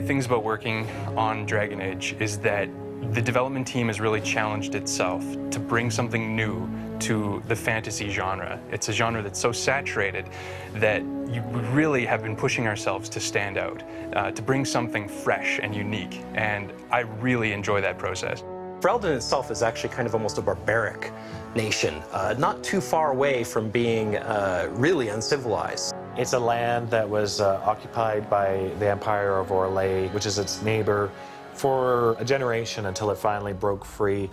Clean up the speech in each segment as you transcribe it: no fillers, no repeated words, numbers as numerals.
great things about working on Dragon Age is that the development team has really challenged itself to bring something new to the fantasy genre. It's a genre that's so saturated that we really have been pushing ourselves to stand out, to bring something fresh and unique, and I really enjoy that process. Ferelden itself is actually kind of almost a barbaric nation, not too far away from being really uncivilized. It's a land that was occupied by the Empire of Orlais, which is its neighbor, for a generation until it finally broke free,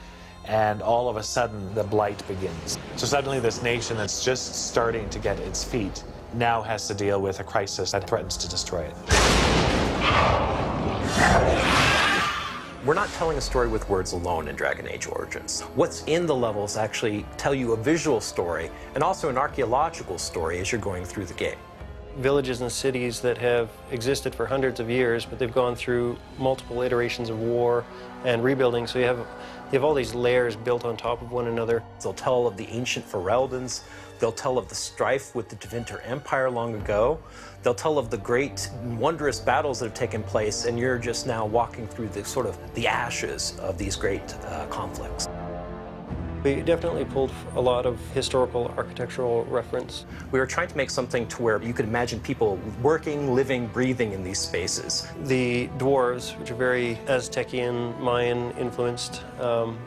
and all of a sudden the Blight begins. So suddenly this nation that's just starting to get its feet now has to deal with a crisis that threatens to destroy it. We're not telling a story with words alone in Dragon Age Origins. What's in the levels actually tell you a visual story and also an archaeological story as you're going through the game. Villages and cities that have existed for hundreds of years, but they've gone through multiple iterations of war and rebuilding, so you have all these layers built on top of one another. They'll tell of the ancient Fereldans. They'll tell of the strife with the Tevinter Empire long ago. They'll tell of the great, wondrous battles that have taken place, and you're just now walking through the sort of the ashes of these great conflicts. We definitely pulled a lot of historical architectural reference. We were trying to make something to where you could imagine people working, living, breathing in these spaces. The dwarves, which are very Aztecian, Mayan influenced,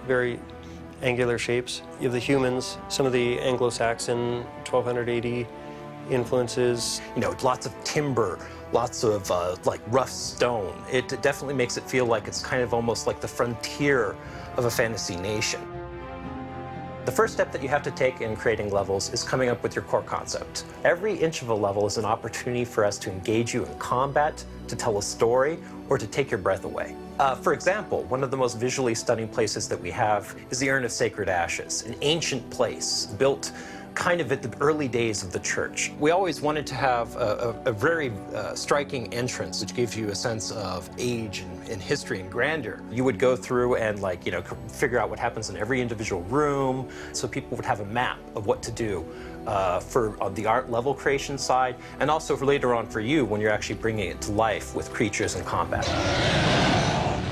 very angular shapes. You have the humans, some of the Anglo-Saxon 1200 AD influences. You know, lots of timber, lots of like rough stone. It definitely makes it feel like it's kind of almost like the frontier of a fantasy nation. The first step that you have to take in creating levels is coming up with your core concept. Every inch of a level is an opportunity for us to engage you in combat, to tell a story, or to take your breath away. For example, one of the most visually stunning places that we have is the Urn of Sacred Ashes, an ancient place built kind of at the early days of the church. We always wanted to have a very striking entrance, which gives you a sense of age and history and grandeur. You would go through and, like, you know, figure out what happens in every individual room, so people would have a map of what to do for the art level creation side, and also for later on for you when you're actually bringing it to life with creatures and combat.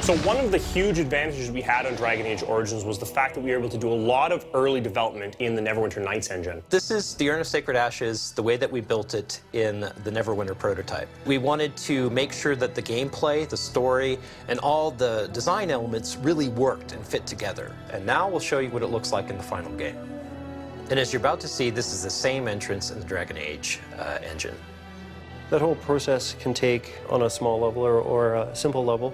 So one of the huge advantages we had on Dragon Age Origins was the fact that we were able to do a lot of early development in the Neverwinter Nights engine. This is the Urn of Sacred Ashes, the way that we built it in the Neverwinter prototype. We wanted to make sure that the gameplay, the story, and all the design elements really worked and fit together. And now we'll show you what it looks like in the final game. And as you're about to see, this is the same entrance in the Dragon Age engine. That whole process can take, on a small level or a simple level,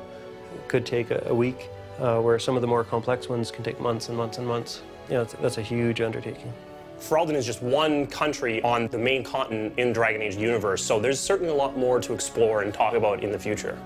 could take a week, where some of the more complex ones can take months and months and months. You know, that's a huge undertaking. Ferelden is just one country on the main continent in Dragon Age universe, so there's certainly a lot more to explore and talk about in the future.